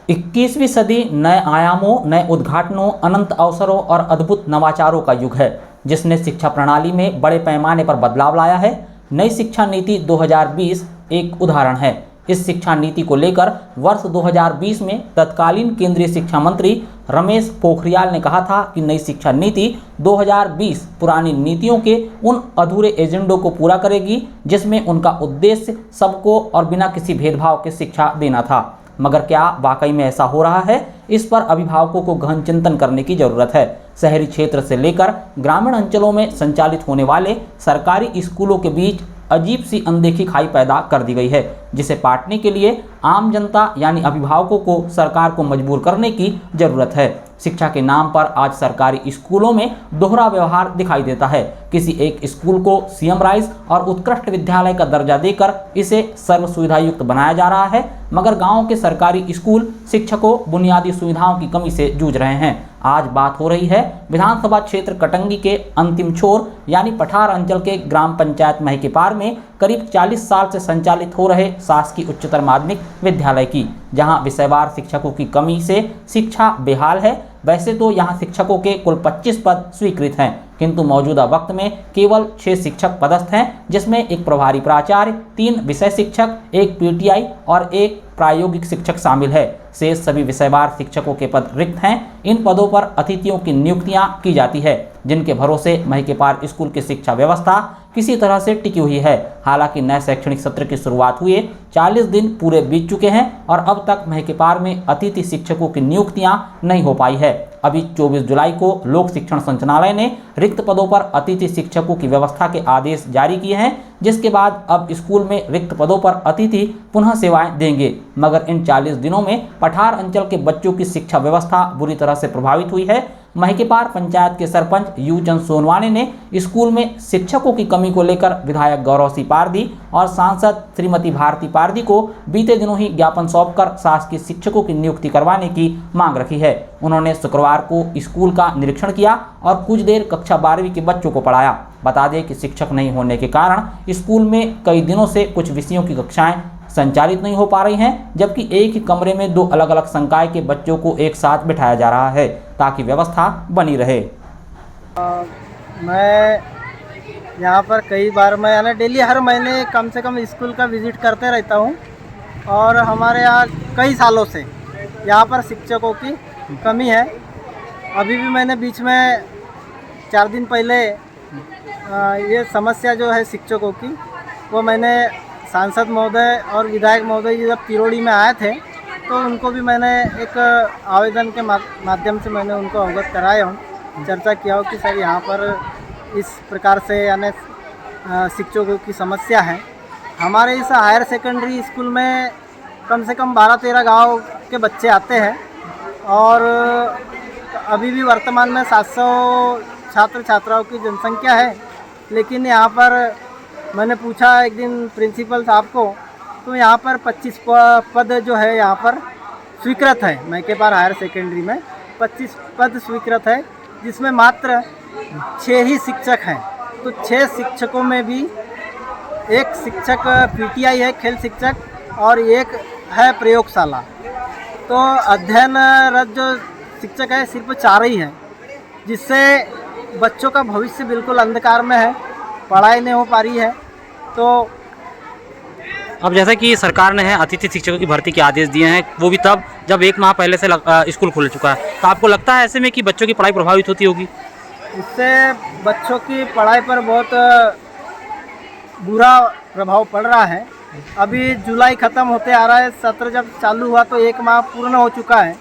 21वीं सदी नए आयामों, नए उद्घाटनों, अनंत अवसरों और अद्भुत नवाचारों का युग है, जिसने शिक्षा प्रणाली में बड़े पैमाने पर बदलाव लाया है। नई शिक्षा नीति 2020 एक उदाहरण है। इस शिक्षा नीति को लेकर वर्ष 2020 में तत्कालीन केंद्रीय शिक्षा मंत्री रमेश पोखरियाल ने कहा था कि नई शिक्षा नीति 2020 पुरानी नीतियों के उन अधूरे एजेंडों को पूरा करेगी जिसमें उनका उद्देश्य सबको और बिना किसी भेदभाव के शिक्षा देना था। मगर क्या वाकई में ऐसा हो रहा है? इस पर अभिभावकों को गहन चिंतन करने की जरूरत है। शहरी क्षेत्र से लेकर ग्रामीण अंचलों में संचालित होने वाले सरकारी स्कूलों के बीच अजीब सी अनदेखी खाई पैदा कर दी गई है, जिसे पाटने के लिए आम जनता यानी अभिभावकों को सरकार को मजबूर करने की जरूरत है। शिक्षा के नाम पर आज सरकारी स्कूलों में दोहरा व्यवहार दिखाई देता है। किसी एक स्कूल को सीएम राइज और उत्कृष्ट विद्यालय का दर्जा देकर इसे सर्व सुविधा युक्त बनाया जा रहा है, मगर गांवों के सरकारी स्कूल शिक्षकों बुनियादी सुविधाओं की कमी से जूझ रहे हैं। आज बात हो रही है विधानसभा क्षेत्र कटंगी के अंतिम छोर यानी पठार अंचल के ग्राम पंचायत महिकेपार में करीब 40 साल से संचालित हो रहे शासकीय उच्चतर माध्यमिक विद्यालय की, जहां विषयवार शिक्षकों की कमी से शिक्षा बेहाल है। वैसे तो यहां शिक्षकों के कुल 25 पद स्वीकृत हैं, किंतु मौजूदा वक्त में केवल 6 शिक्षक पदस्थ हैं, जिसमें एक प्रभारी प्राचार्य, 3 विषय शिक्षक, 1 पीटीआई और 1 प्रायोगिक शिक्षक शामिल है। शेष सभी विषयवार शिक्षकों के पद रिक्त हैं। इन पदों पर अतिथियों की नियुक्तियां की जाती है, जिनके भरोसे महिकेपार स्कूल की शिक्षा व्यवस्था किसी तरह से टिकी हुई है। हालांकि नए शैक्षणिक सत्र की शुरुआत हुए 40 दिन पूरे बीत चुके हैं और अब तक महिकेपार में अतिथि शिक्षकों की नियुक्तियां नहीं हो पाई है। अभी 24 जुलाई को लोक शिक्षण संचालनालय ने रिक्त पदों पर अतिथि शिक्षकों की व्यवस्था के आदेश जारी किए हैं, जिसके बाद अब स्कूल में रिक्त पदों पर अतिथि पुनः सेवाएं देंगे। मगर इन 40 दिनों में पठार अंचल के बच्चों की शिक्षा व्यवस्था बुरी तरह से प्रभावित हुई है। महिकेपार पंचायत के सरपंच यूचंद सोनवाने ने स्कूल में शिक्षकों की कमी को लेकर विधायक गौरव सिंह पारदी और सांसद श्रीमती भारती पारदी को बीते दिनों ही ज्ञापन सौंपकर शासकीय शिक्षकों की नियुक्ति करवाने की मांग रखी है। उन्होंने शुक्रवार को स्कूल का निरीक्षण किया और कुछ देर कक्षा 12वीं के बच्चों को पढ़ाया। बता दें कि शिक्षक नहीं होने के कारण स्कूल में कई दिनों से कुछ विषयों की कक्षाएं संचालित नहीं हो पा रही हैं, जबकि एक ही कमरे में 2 अलग अलग संकाय के बच्चों को एक साथ बिठाया जा रहा है ताकि व्यवस्था बनी रहे। मैं यहाँ पर कई बार मैं यानी डेली हर महीने कम से कम स्कूल का विज़िट करते रहता हूँ और हमारे यहाँ कई सालों से यहाँ पर शिक्षकों की कमी है। अभी भी मैंने बीच में 4 दिन पहले ये समस्या जो है शिक्षकों की, वो मैंने सांसद महोदय और विधायक महोदय जी जब तिरोड़ी में आए थे तो उनको भी मैंने एक आवेदन के माध्यम से मैंने उनको अवगत कराया हूँ, चर्चा किया हो कि सर यहाँ पर इस प्रकार से यानी शिक्षकों की समस्या है। हमारे इस हायर सेकेंडरी स्कूल में कम से कम 12-13 गांव के बच्चे आते हैं और अभी भी वर्तमान में 700 छात्र छात्राओं की जनसंख्या है। लेकिन यहाँ पर मैंने पूछा एक दिन प्रिंसिपल साहब को, तो यहाँ पर 25 पद जो है यहाँ पर स्वीकृत है। महिकेपार हायर सेकेंडरी में 25 पद स्वीकृत है, जिसमें मात्र 6 ही शिक्षक हैं। तो 6 शिक्षकों में भी एक शिक्षक पीटीआई है, खेल शिक्षक, और एक है प्रयोगशाला। तो अध्ययनरत जो शिक्षक है सिर्फ 4 ही हैं, जिससे बच्चों का भविष्य बिल्कुल अंधकार में है, पढ़ाई नहीं हो पा रही है। तो अब जैसा कि सरकार ने है अतिथि शिक्षकों की भर्ती के आदेश दिए हैं, वो भी तब जब 1 माह पहले से स्कूल खुल चुका है, तो आपको लगता है ऐसे में कि बच्चों की पढ़ाई प्रभावित होती होगी? इससे बच्चों की पढ़ाई पर बहुत बुरा प्रभाव पड़ रहा है। अभी जुलाई ख़त्म होते आ रहा है, सत्र जब चालू हुआ तो 1 माह पूर्ण हो चुका है।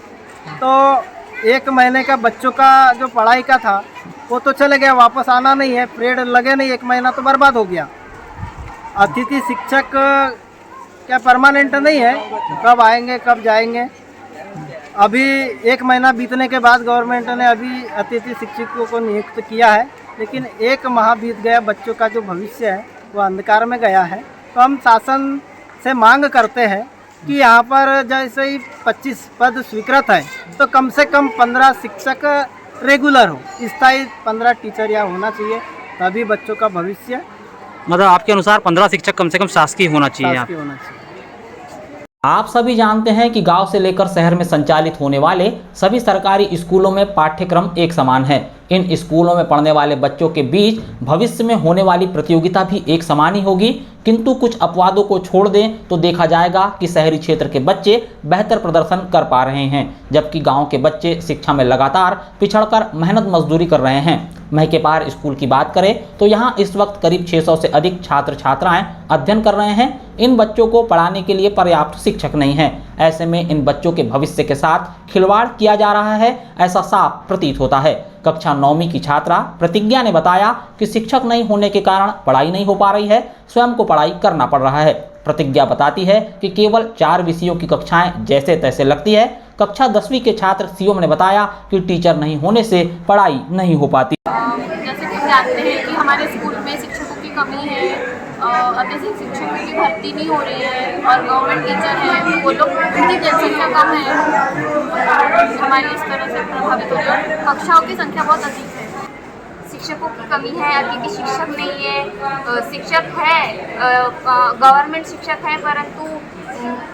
तो 1 महीने का बच्चों का जो पढ़ाई का था वो तो चले गया, वापस आना नहीं है, पीरियड लगे नहीं, 1 महीना तो बर्बाद हो गया। अतिथि शिक्षक क्या परमानेंट नहीं है, कब आएंगे कब जाएंगे। अभी 1 महीना बीतने के बाद गवर्नमेंट ने अभी अतिथि शिक्षकों को नियुक्त किया है, लेकिन 1 माह बीत गया, बच्चों का जो भविष्य है वो अंधकार में गया है। तो हम शासन से मांग करते हैं कि यहाँ पर जैसे ही 25 पद स्वीकृत है तो कम से कम 15 शिक्षक रेगुलर हो, स्थायी 15 टीचर यहाँ होना चाहिए, तभी बच्चों का भविष्य मतलब आपके अनुसार 15 शिक्षक कम से कम शासकीय होना चाहिए। होना चाहिए। आप सभी जानते हैं कि गांव से लेकर शहर में संचालित होने वाले सभी सरकारी स्कूलों में पाठ्यक्रम एक समान है। इन स्कूलों में पढ़ने वाले बच्चों के बीच भविष्य में होने वाली प्रतियोगिता भी एक समान ही होगी, किंतु कुछ अपवादों को छोड़ दें तो देखा जाएगा कि शहरी क्षेत्र के बच्चे बेहतर प्रदर्शन कर पा रहे हैं, जबकि गांव के बच्चे शिक्षा में लगातार पिछड़कर मेहनत मजदूरी कर रहे हैं। महके पार स्कूल की बात करें तो यहाँ इस वक्त करीब 600 से अधिक छात्र छात्राएं अध्ययन कर रहे हैं। इन बच्चों को पढ़ाने के लिए पर्याप्त शिक्षक नहीं है। ऐसे में इन बच्चों के भविष्य के साथ खिलवाड़ किया जा रहा है, ऐसा साफ प्रतीत होता है। कक्षा 9वीं की छात्रा प्रतिज्ञा ने बताया कि शिक्षक नहीं होने के कारण पढ़ाई नहीं हो पा रही है, स्वयं को पढ़ाई करना पड़ रहा है। प्रतिज्ञा बताती है कि केवल 4 विषयों की कक्षाएं जैसे तैसे लगती है। कक्षा 10वीं के छात्र शिवम ने बताया कि टीचर नहीं होने से पढ़ाई नहीं हो पाती। जैसे कि जानते हैं कि हमारे स्कूल में शिक्षकों की कमी है, अतिथि शिक्षकों की भर्ती नहीं हो रही है और गवर्नमेंट टीचर हैं वो लोग उनकी जनसंख्या कम है, हमारी इस तरह से प्रभावित हो रही है। कक्षाओं की संख्या बहुत अधिक है, शिक्षकों की कमी है, अतिथि शिक्षक नहीं है, शिक्षक है गवर्नमेंट शिक्षक है परंतु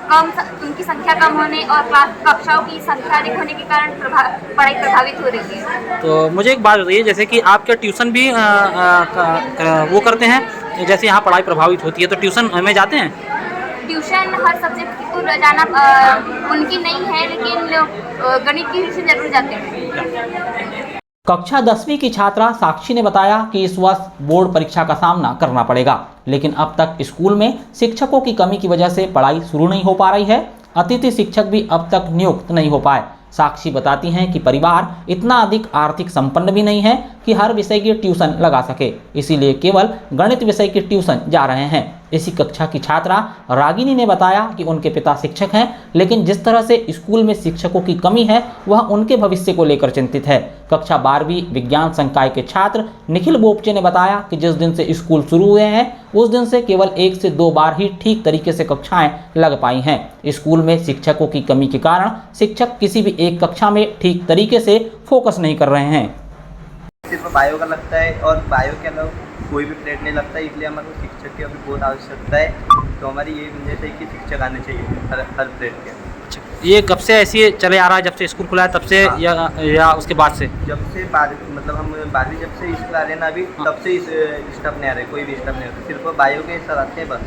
कम उनकी संख्या कम होने और कक्षाओं की संख्या अधिक होने के कारण पढ़ाई प्रभावित हो रही है। तो मुझे एक बात बताइए, जैसे कि आप क्या ट्यूशन भी वो करते हैं, जैसे यहाँ पढ़ाई प्रभावित होती है तो ट्यूशन में जाते हैं? ट्यूशन हर सब्जेक्ट की तो जाना उनकी नहीं है, लेकिन गणित की ट्यूशन जरूर जाते हैं। कक्षा 10वीं की छात्रा साक्षी ने बताया कि इस वर्ष बोर्ड परीक्षा का सामना करना पड़ेगा, लेकिन अब तक स्कूल में शिक्षकों की कमी की वजह से पढ़ाई शुरू नहीं हो पा रही है। अतिथि शिक्षक भी अब तक नियुक्त नहीं हो पाए। साक्षी बताती हैं कि परिवार इतना अधिक आर्थिक संपन्न भी नहीं है कि हर विषय की ट्यूशन लगा सके, इसीलिए केवल गणित विषय की ट्यूशन जा रहे हैं। इसी कक्षा की छात्रा रागिनी ने बताया कि उनके पिता शिक्षक हैं, लेकिन जिस तरह से स्कूल में शिक्षकों की कमी है वह उनके भविष्य को लेकर चिंतित है। कक्षा 12वीं विज्ञान संकाय के छात्र निखिल बोपचे ने बताया कि जिस दिन से स्कूल शुरू हुए हैं उस दिन से केवल 1 से 2 बार ही ठीक तरीके से कक्षाएं लग पाई हैं। स्कूल में शिक्षकों की कमी के कारण शिक्षक किसी भी एक कक्षा में ठीक तरीके से फोकस नहीं कर रहे हैं। सिर्फ बायो का लगता है और बायो के अलावा कोई भी प्लेट नहीं लगता, इसलिए हमारे को शिक्षक की अभी बहुत आवश्यकता है। तो हमारी ये गुंजाइश है कि शिक्षक आने चाहिए हर प्लेट के। ये कब से ऐसे चले आ रहा है, जब से स्कूल खुला है तब से? हाँ। या उसके बाद से? जब से मतलब हम 12वीं जब से स्कूल आ रहे हैं ना अभी, तब से स्टाफ नहीं आ रहे, कोई भी स्टाफ नहीं आता, सिर्फ बायो के सर आते हैं बस।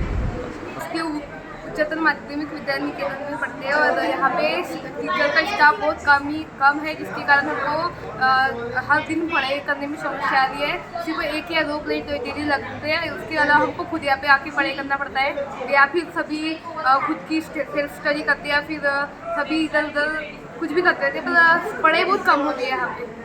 उच्चतर माध्यमिक विद्यालय निकेतन में पढ़ते हैं और यहाँ पे टीचर का स्टाफ बहुत कम है, जिसके कारण हमको हर दिन पढ़ाई करने में समस्या आ रही है। सिर्फ 1 या 2 प्लेट डेली लगते हैं, उसके अलावा हमको खुद यहाँ पे आके पढ़ाई करना पड़ता है, या फिर सभी खुद की सेल्फ स्टडी करते हैं, या फिर सभी इधर उधर कुछ भी करते रहते हैं, पर पढ़ाई बहुत कम होती है यहाँ पे।